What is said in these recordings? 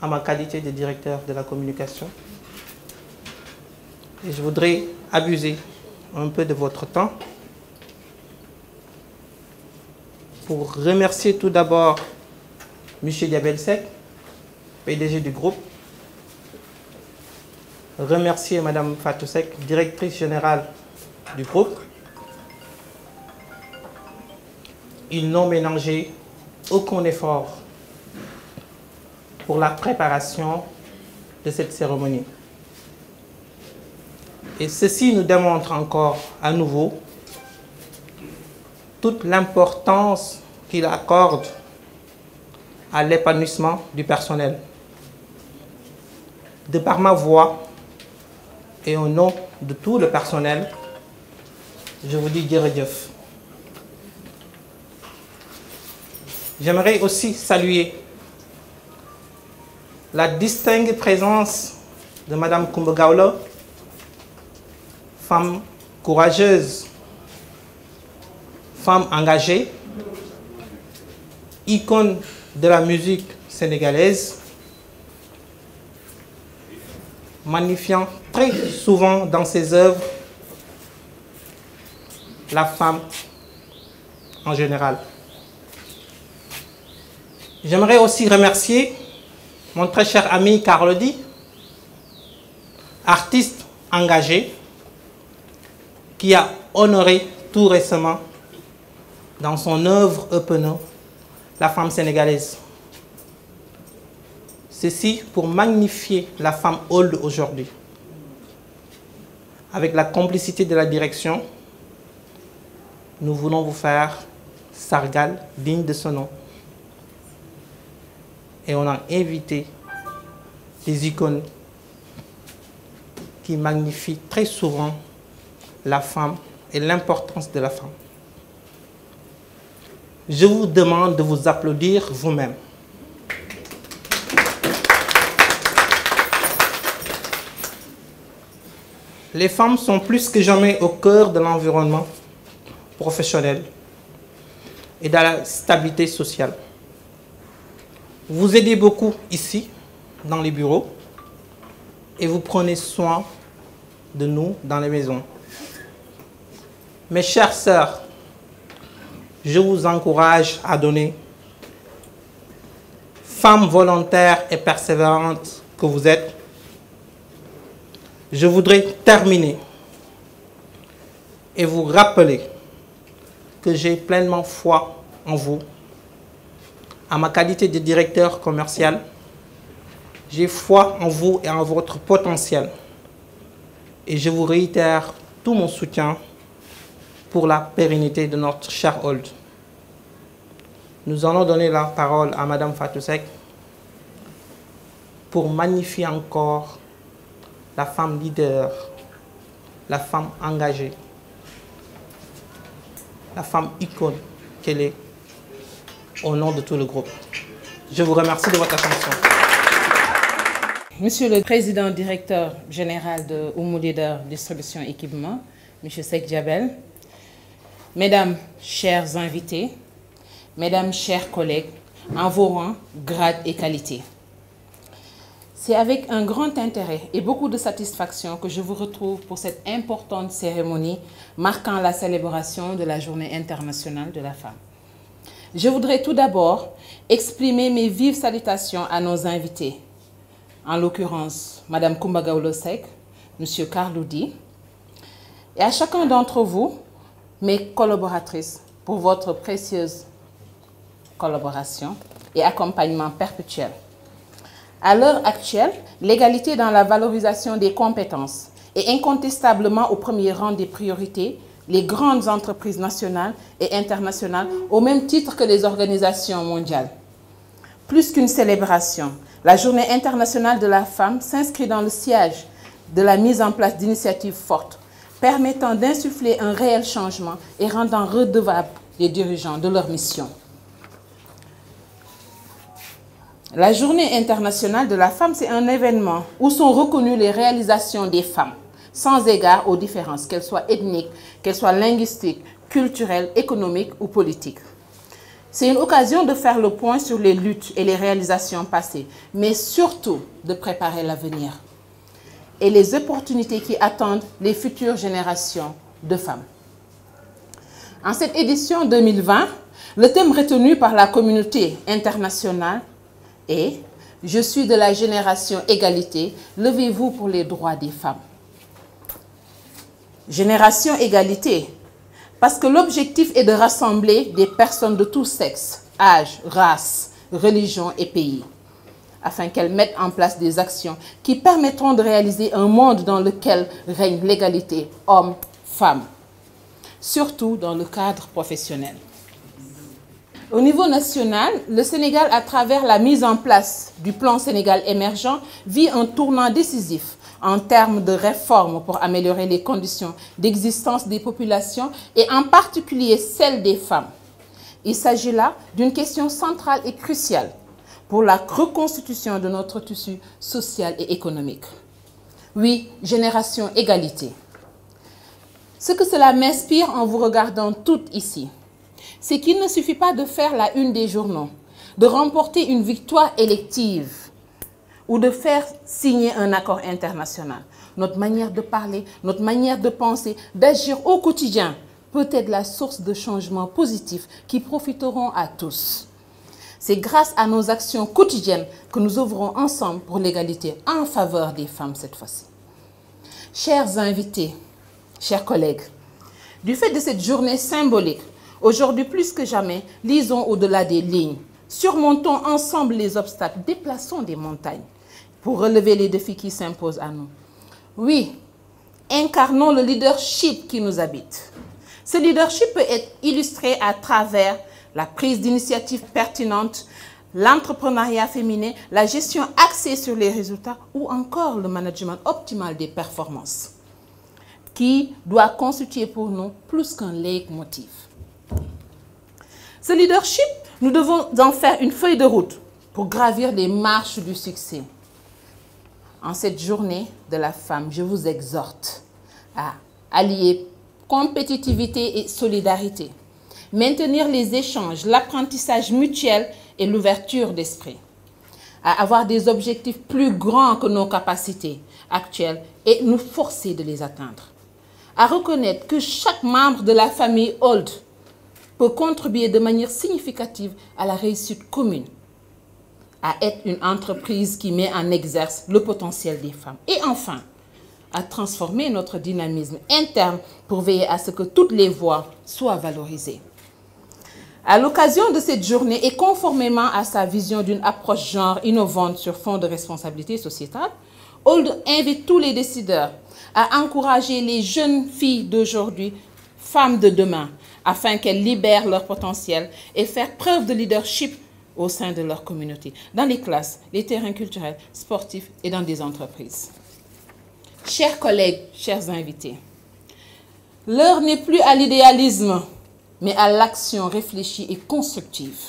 à ma qualité de directeur de la communication. Et je voudrais abuser un peu de votre temps pour remercier tout d'abord M. Diabel Seck, PDG du groupe. Remercier Mme Fatou Seck, directrice générale du groupe. Ils n'ont ménagé aucun effort pour la préparation de cette cérémonie. Et ceci nous démontre encore à nouveau toute l'importance qu'il accorde à l'épanouissement du personnel. De par ma voix et au nom de tout le personnel, je vous dis jërëjëf. J'aimerais aussi saluer la distinguée présence de Mme Coumba Gawlo, femme courageuse, femme engagée, icône de la musique sénégalaise, magnifiant très souvent dans ses œuvres la femme en général. J'aimerais aussi remercier mon très cher ami Carlodi, artiste engagé, qui a honoré tout récemment dans son œuvre éponyme la femme sénégalaise. Ceci pour magnifier la femme old aujourd'hui. Avec la complicité de la direction, nous voulons vous faire sargal digne de ce nom. Et on a invité des icônes qui magnifient très souvent la femme et l'importance de la femme. Je vous demande de vous applaudir vous-même. Les femmes sont plus que jamais au cœur de l'environnement professionnel et de la stabilité sociale. Vous aidez beaucoup ici, dans les bureaux, et vous prenez soin de nous dans les maisons. Mes chères sœurs, je vous encourage à donner. Femmes volontaires et persévérantes que vous êtes, je voudrais terminer et vous rappeler que j'ai pleinement foi en vous. À ma qualité de directeur commercial, j'ai foi en vous et en votre potentiel. Et je vous réitère tout mon soutien pour la pérennité de notre cher Old. Nous allons donner la parole à Mme Fatou Seck pour magnifier encore la femme leader, la femme engagée, la femme icône qu'elle est au nom de tout le groupe. Je vous remercie de votre attention. Monsieur le Président directeur général de Oumou Leader Distribution Équipement, M. Seck Diabel, Mesdames, chers invités, Mesdames, chers collègues, en vos rangs, grades et qualités. C'est avec un grand intérêt et beaucoup de satisfaction que je vous retrouve pour cette importante cérémonie marquant la célébration de la Journée internationale de la femme. Je voudrais tout d'abord exprimer mes vives salutations à nos invités, en l'occurrence Mme Coumba Gawlo Seck, M. Carlodi, et à chacun d'entre vous, mes collaboratrices, pour votre précieuse collaboration et accompagnement perpétuel. À l'heure actuelle, l'égalité dans la valorisation des compétences est incontestablement au premier rang des priorités. Les grandes entreprises nationales et internationales au même titre que les organisations mondiales. Plus qu'une célébration, la Journée internationale de la femme s'inscrit dans le sillage de la mise en place d'initiatives fortes permettant d'insuffler un réel changement et rendant redevables les dirigeants de leur mission. La Journée internationale de la femme, c'est un événement où sont reconnues les réalisations des femmes, sans égard aux différences, qu'elles soient ethniques, qu'elles soient linguistiques, culturelles, économiques ou politiques. C'est une occasion de faire le point sur les luttes et les réalisations passées, mais surtout de préparer l'avenir et les opportunités qui attendent les futures générations de femmes. En cette édition 2020, le thème retenu par la communauté internationale est « Je suis de la génération égalité, levez-vous pour les droits des femmes ». Génération égalité, parce que l'objectif est de rassembler des personnes de tous sexes, âges, races, religions et pays, afin qu'elles mettent en place des actions qui permettront de réaliser un monde dans lequel règne l'égalité hommes-femmes, surtout dans le cadre professionnel. Au niveau national, le Sénégal, à travers la mise en place du plan Sénégal émergent, vit un tournant décisif en termes de réformes pour améliorer les conditions d'existence des populations et en particulier celles des femmes. Il s'agit là d'une question centrale et cruciale pour la reconstitution de notre tissu social et économique. Oui, génération égalité. Ce que cela m'inspire en vous regardant toutes ici, c'est qu'il ne suffit pas de faire la une des journaux, de remporter une victoire élective ou de faire signer un accord international. Notre manière de parler, notre manière de penser, d'agir au quotidien peut être la source de changements positifs qui profiteront à tous. C'est grâce à nos actions quotidiennes que nous œuvrons ensemble pour l'égalité en faveur des femmes cette fois-ci. Chers invités, chers collègues, du fait de cette journée symbolique, aujourd'hui plus que jamais, lisons au-delà des lignes. Surmontons ensemble les obstacles, déplaçons des montagnes pour relever les défis qui s'imposent à nous. Oui, incarnons le leadership qui nous habite. Ce leadership peut être illustré à travers la prise d'initiatives pertinentes, l'entrepreneuriat féminin, la gestion axée sur les résultats ou encore le management optimal des performances, qui doit constituer pour nous plus qu'un leitmotiv. Ce leadership, nous devons en faire une feuille de route pour gravir les marches du succès. En cette journée de la femme, je vous exhorte à allier compétitivité et solidarité, maintenir les échanges, l'apprentissage mutuel et l'ouverture d'esprit, à avoir des objectifs plus grands que nos capacités actuelles et nous forcer de les atteindre, à reconnaître que chaque membre de la famille Old peut contribuer de manière significative à la réussite commune, à être une entreprise qui met en exerce le potentiel des femmes. Et enfin, à transformer notre dynamisme interne pour veiller à ce que toutes les voix soient valorisées. À l'occasion de cette journée et conformément à sa vision d'une approche genre innovante sur fond de responsabilité sociétale, Old invite tous les décideurs à encourager les jeunes filles d'aujourd'hui, femmes de demain, afin qu'elles libèrent leur potentiel et faire preuve de leadership au sein de leur communauté, dans les classes, les terrains culturels, sportifs et dans des entreprises. Chers collègues, chers invités, l'heure n'est plus à l'idéalisme, mais à l'action réfléchie et constructive.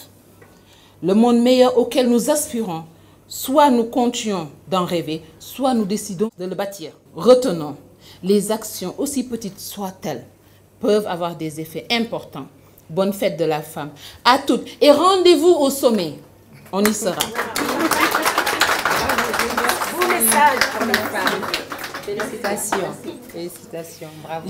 Le monde meilleur auquel nous aspirons, soit nous comptions d'en rêver, soit nous décidons de le bâtir. Retenons, les actions, aussi petites soient-elles, peuvent avoir des effets importants. Bonne fête de la femme à toutes et rendez-vous au sommet. On y sera. Beau message pour les femmes. Félicitations. Félicitations. Bravo.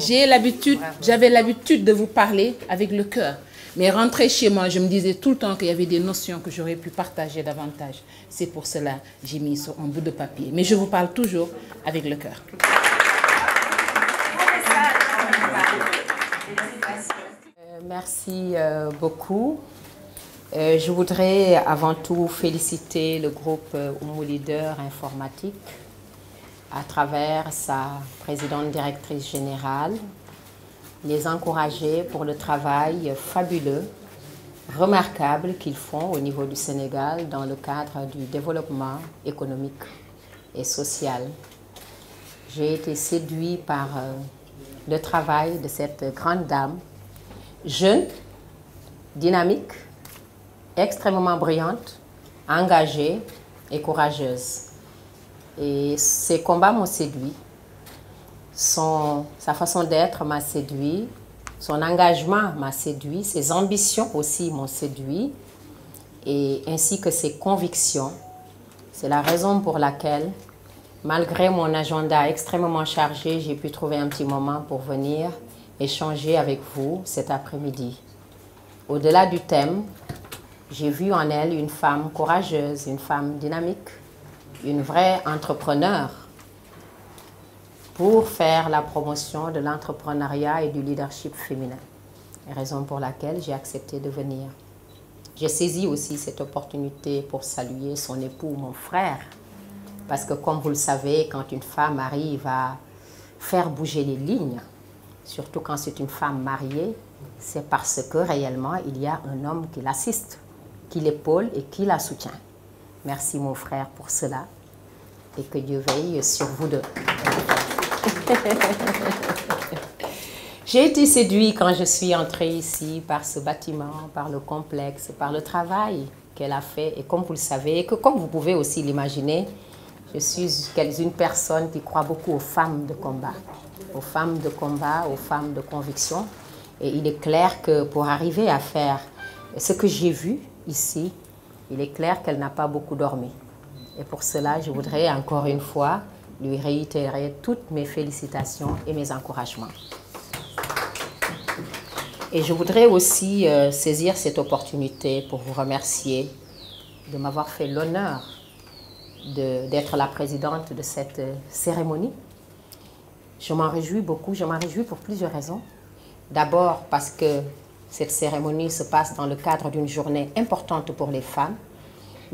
J'avais l'habitude de vous parler avec le cœur. Mais rentrée chez moi, je me disais tout le temps qu'il y avait des notions que j'aurais pu partager davantage. C'est pour cela que j'ai mis sur un bout de papier. Mais je vous parle toujours avec le cœur. Merci beaucoup. Je voudrais avant tout féliciter le groupe Oumou Leader Informatique à travers sa présidente directrice générale, les encourager pour le travail fabuleux, remarquable qu'ils font au niveau du Sénégal dans le cadre du développement économique et social. J'ai été séduit par le travail de cette grande dame, jeune, dynamique, extrêmement brillante, engagée et courageuse. Et ses combats m'ont séduit. Sa façon d'être m'a séduit. Son engagement m'a séduit, ses ambitions aussi m'ont séduit, et ainsi que ses convictions. C'est la raison pour laquelle, malgré mon agenda extrêmement chargé, j'ai pu trouver un petit moment pour venir échanger avec vous cet après-midi. Au-delà du thème, j'ai vu en elle une femme courageuse, une femme dynamique, une vraie entrepreneure pour faire la promotion de l'entrepreneuriat et du leadership féminin. Raison pour laquelle j'ai accepté de venir. J'ai saisi aussi cette opportunité pour saluer son époux, mon frère, parce que comme vous le savez, quand une femme arrive à faire bouger les lignes, surtout quand c'est une femme mariée, c'est parce que réellement il y a un homme qui l'assiste, qui l'épaule et qui la soutient. Merci mon frère pour cela et que Dieu veille sur vous deux. J'ai été séduit quand je suis entrée ici par ce bâtiment, par le complexe, par le travail qu'elle a fait. Et comme vous le savez, et que comme vous pouvez aussi l'imaginer, je suis une personne qui croit beaucoup aux femmes de combat. Aux femmes de combat, aux femmes de conviction. Et il est clair que pour arriver à faire ce que j'ai vu ici, il est clair qu'elle n'a pas beaucoup dormi. Et pour cela, je voudrais encore une fois lui réitérer toutes mes félicitations et mes encouragements. Et je voudrais aussi saisir cette opportunité pour vous remercier de m'avoir fait l'honneur d'être la présidente de cette cérémonie. Je m'en réjouis beaucoup, je m'en réjouis pour plusieurs raisons. D'abord parce que cette cérémonie se passe dans le cadre d'une journée importante pour les femmes.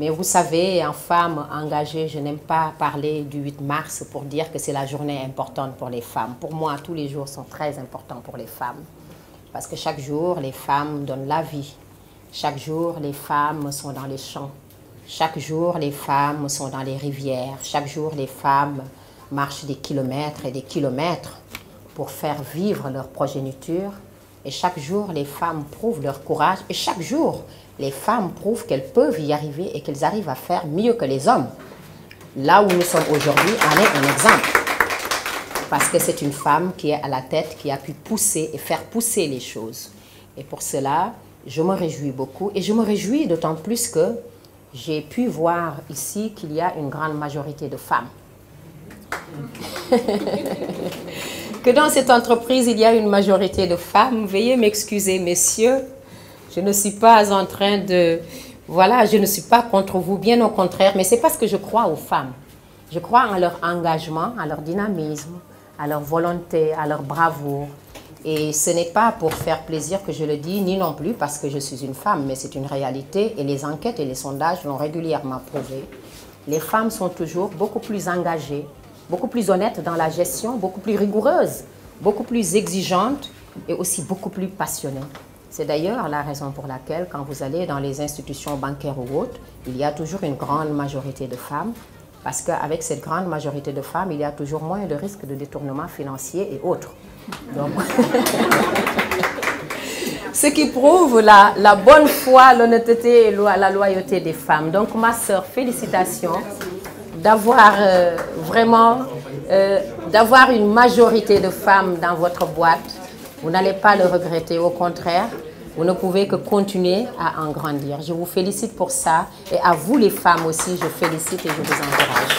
Mais vous savez, en femme engagée, je n'aime pas parler du 8 mars pour dire que c'est la journée importante pour les femmes. Pour moi, tous les jours sont très importants pour les femmes. Parce que chaque jour, les femmes donnent la vie. Chaque jour, les femmes sont dans les champs. Chaque jour, les femmes sont dans les rivières. Chaque jour, les femmes marchent des kilomètres et des kilomètres pour faire vivre leur progéniture. Et chaque jour, les femmes prouvent leur courage. Et chaque jour, les femmes prouvent qu'elles peuvent y arriver et qu'elles arrivent à faire mieux que les hommes. Là où nous sommes aujourd'hui en est un exemple. Parce que c'est une femme qui est à la tête, qui a pu pousser et faire pousser les choses. Et pour cela, je me réjouis beaucoup. Et je me réjouis d'autant plus que j'ai pu voir ici qu'il y a une grande majorité de femmes. Que dans cette entreprise, il y a une majorité de femmes. Veuillez m'excuser, messieurs. Je ne suis pas en train de... Voilà, je ne suis pas contre vous, bien au contraire. Mais c'est parce que je crois aux femmes. Je crois en leur engagement, à leur dynamisme, à leur volonté, à leur bravoure. Et ce n'est pas pour faire plaisir que je le dis, ni non plus parce que je suis une femme, mais c'est une réalité. Et les enquêtes et les sondages l'ont régulièrement prouvé. Les femmes sont toujours beaucoup plus engagées, beaucoup plus honnêtes dans la gestion, beaucoup plus rigoureuses, beaucoup plus exigeantes et aussi beaucoup plus passionnées. C'est d'ailleurs la raison pour laquelle, quand vous allez dans les institutions bancaires ou autres, il y a toujours une grande majorité de femmes, parce qu'avec cette grande majorité de femmes, il y a toujours moins de risques de détournement financier et autres. Donc, ce qui prouve la bonne foi, l'honnêteté et la loyauté des femmes. Donc, ma sœur, félicitations d'avoir d'avoir une majorité de femmes dans votre boîte. Vous n'allez pas le regretter, au contraire, vous ne pouvez que continuer à en grandir. Je vous félicite pour ça et à vous les femmes aussi, je félicite et je vous encourage.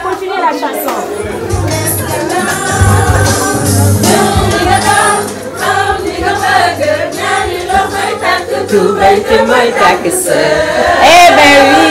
Continuez la chanson. Eh ben oui.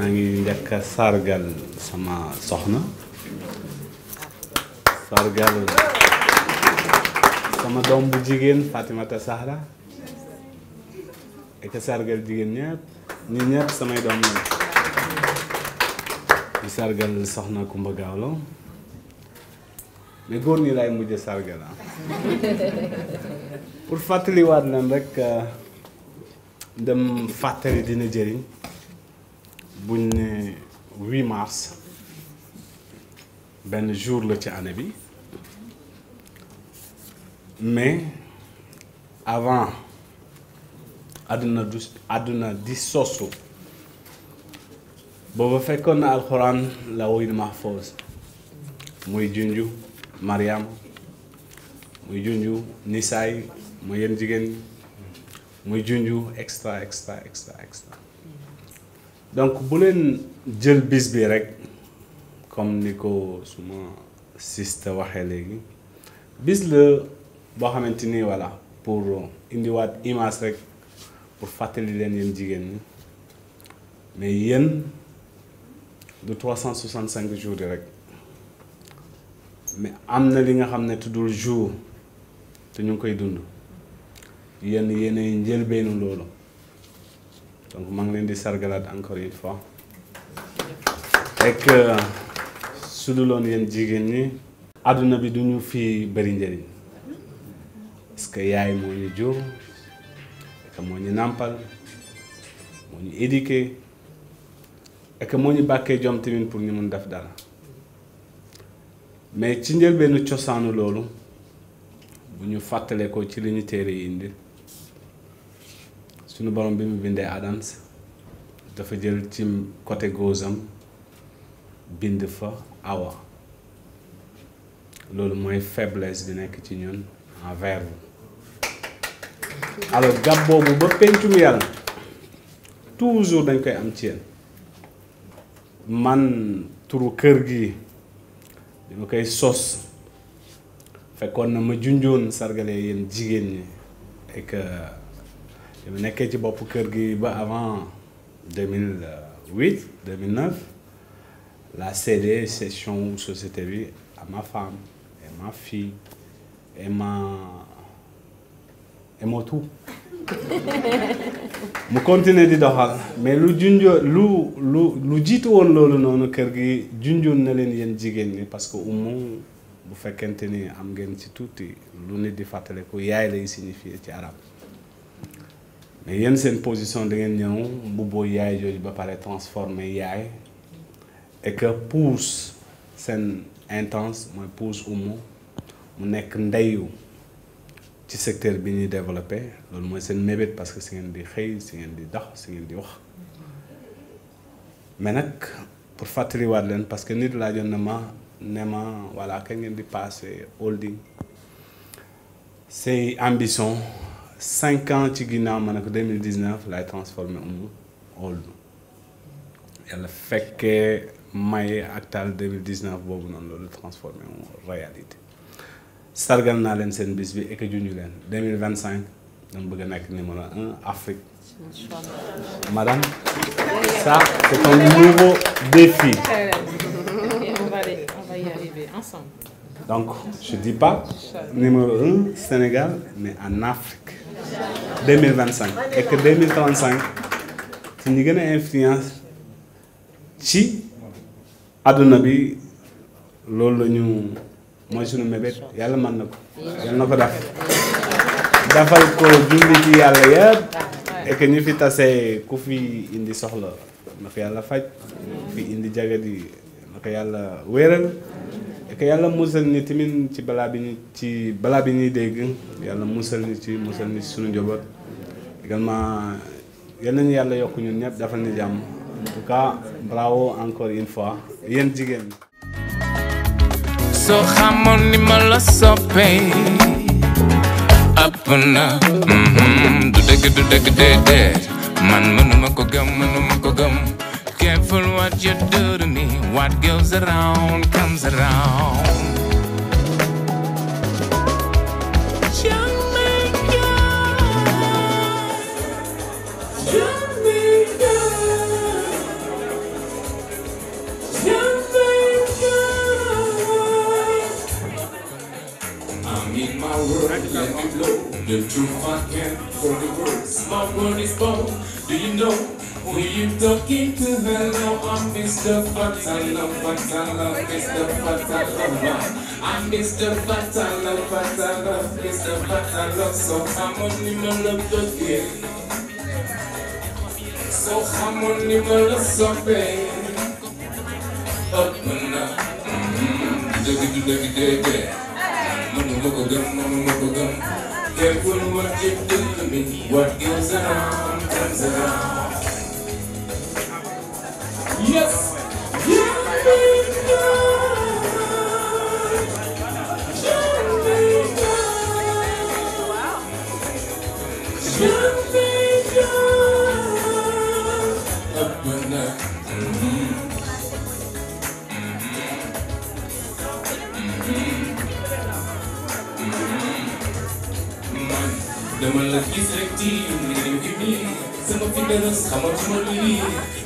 maa ngi njëkk a sargal sama soxna sama doom bu jigéen Fatimata Sahra ak sargal jigéen ñëpp ñi ñëpp samay doom lañ di sargal soxna Kumba Gawlo mais góor ñi laay mujj sargal pour fàttaliwaat leen rek dem fàttali dina jëriñ buñ ne 8 mars benn jour la ci année bi mais avant àdduna di sosu booba fekkoon na alxuraan la wayul mahfuz muy junju Mariam muy junju Nisaay muy yéen jigéen ñi muy junju extra donc bu leen jël bis bi rek comme ni ko suma siste waxee léegi bis la boo xamante ni voilà pour indiwaat image rek pour fàttali leen yéen jigéen ñi mais yéen du 365 jours yi rek mais am na li nga xam ne tuddul jour te ñu ngi koy dund yéen yéenay njëlbeenu loolu donc maa ngi leen di sargalaat encore une fois et que su dul woon yéen jigéen ñi àdduna bi du ñu fi bëri njëriñ parce que yaay moo ñu jur et que moo ñu nàmpal moo ñu éduqué et que moo ñu bàkkee jom tamit pour ñu mun def dara mais ci njëlbeenu cosaanu loolu bu ñu fàttalee ko ci li ñu téere yi indi suñu borom bi mu bindee Adams dafa jël ci côté gauche am bind fa Awa loolu mooy faiblesse bi nekk ci ñun envers vous alors gab boobu ba pencum yàlla toujours dañ koy am ci yéen man turu kër gi dama koy sos fekkoon na ma junjoon sargalee yéen jigéen ñi et que dama nekkee ci bopp kër gi ba avant 2008 2009 la cédé session société bi à ma femme et ma fille et mon tout mu continuer di doxal mais lu junjoo lu jiitu woon loolu noonu kër gi junjoon na leen yéen jigéen ñi parce que umu bu fekkente ni am ngeen ci tuuti lu nit di fàttaliku yaay lay signifier ci arab mais yéen seen position da ngeen ñëw mbubboo yaay jooju ba pare transformer yaay et que pousse seen intense mooy pousse umu mu nekk ndeyu ci secteur bi ñuy développé loolu mooy seen mébét parce que si ngeen di xëy si ngeen di dox si ngeen di wax mais nag pour fàttaliwaat leen parce que nit laajoon na ma ne ma voilà kañ ngeen di passé holding say ambition 5 ans ci ginnaaw ma ne ko 2019 lay transformé hold yàlla fekkee maye ak taal 2019 boobu noonu loolu transformé réalité sargal naa leen seen bis bi et que junju leen 2025 dama bëgg a nekk numéro 1 Afrique. Madame, ça c'est un nouveau défi. On va y arriver ensemble. Donc je dis pas numéro 1 Sénégal mais en Afrique 2025 et que 2035 ci ñi gën a influence ci àdduna bi loolu la ñu. mooy sunu mébét yàlla mën na ko yàlla na ko def defal ko julli ci yàlla yëpp et que ñu fi tasee ku fi indi soxla na ko yàlla faj ku fi indi jagadi na ko yàlla wéeral et que yàlla musal ni tamit ci balaa bi ñuy dégg yàlla musal ni ci sunu njaboot également yal nañu yàlla yokk ñun ñëpp defal ni jàmm en tout cas bravo encore une fois yéen jigéen ñi. So xamoon ni ma la soppee ëpp na du dëgg déedéet man mënuma ko gëm careful what you do to me what goes around comes around The truth I can't for the words. My word is bold. Do you know who you talking to? Hello, I'm Mr. Fatala, Fatala, Mr. Fatala. I'm Mr. Fatala, Fatala, Mr. Fatala. So I'm on the middle of the day. So I'm on the middle of something. Up and up. Careful what you do to me. What goes around comes around. Yes. Up and up. Dama la gis rek tiim li réew gi bii sama fi dërës xamatuma lii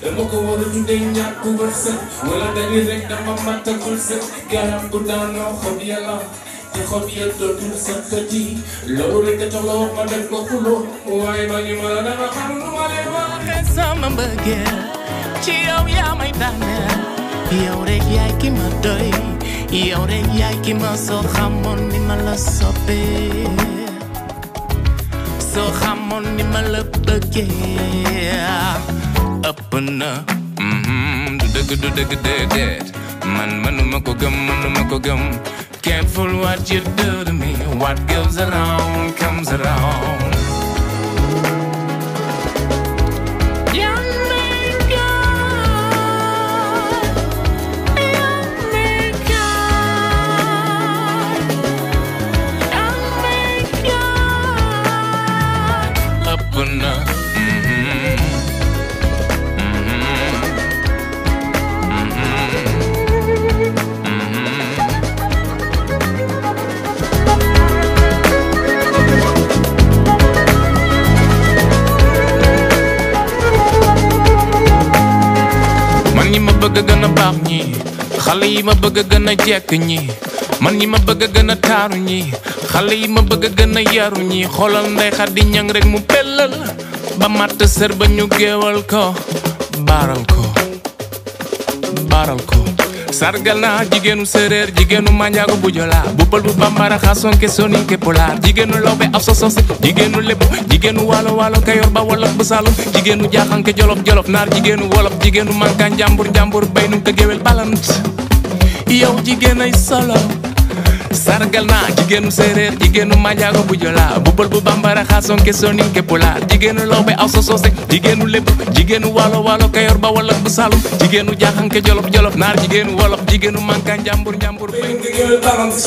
dama ko war a tuddee ñàkk wërsëg wala dali rek dama mattagul sëg garab bu daanoo xob yàlla te xob ya dootul saxati loolu rek a tax la wax ma def ko xuloo waaye ba ñu ma la dama xam lu ma lay waxee sama mbëggeel ci yow yaa may daaneel yow rek yaay ki ma doy yow rek yaay ki ma soo xamoon ni ma la soppee soo xamoon ni ma la bëggee ëpp na du dëgg déedéet man mënuma ko gëm careful what you do to me what goes around comes around. bëgg gën a baax ñi xale yi ma bëgg gën a jekk ñi man ñi ma bëgg gën a taaru ñi xale yi ma bëgg gën a yaru ñi xoolal ndey Xadi ñang rek mu pellal ba matt sër ba ñu géewal ko baaral ko sargal naa jigéenu séeréer jigéenu manjaago bu jola bu pël bu bambara xasonke soninke pulaar jigéenu lawbe af sosose jigéenu lépp jigéenu waalo waalo kayor ba wolof bu saalum jigéenu jaaxanke jolof jolof naar jigéenu wolof jigéenu manka njambur njambur bay nu ko géwél balant yow jigéen ay solo sargal naa jigéenu séeréer jigéenu manjaago bu jola bu pël bu bambara xasonke soninke pulaar jigéenu lawbe af sosose jigéenu lépp jigéenu waalo waalo kayor ba wolof bu saalum jigéenu jaaxanke jolof jolof naar jigéenu wolof jigéenu manka njambur njambur bay nu ko géwél balant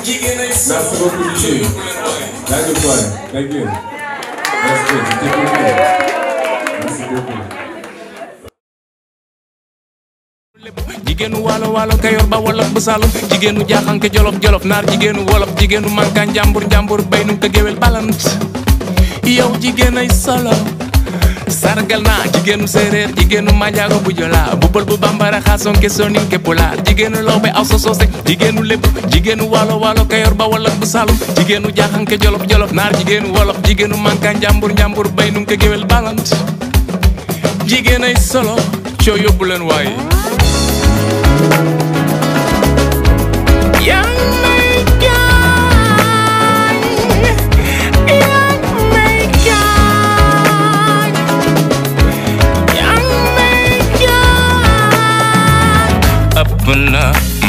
jigéen ay solo. Merci beaucoup DJ. Thank you. Merci beaucoup. Jigéenu waalo waalo kayor ba wolof bu saalum jigéenu jaaxanke jolof jolof naar jigéenu wolof jigéenu manka njambur njambur bay nu ko géwél balant yow jigéen ay solo sargal naa jigéenu séeréer jigéenu manjaago bu jola bu pël bu bambara xasonke soninke pulaar jigéenu lawbe aw sosose jigéenu lépp jigéenu waalo waalo kayor ba wolof bu saalum jigéenu jaaxanke jolof jolof naar jigéenu wolof jigéenu manka njambur njambur bay nu ko géwél balant jigéen ay solo coo yóbbu leen waaye up and up.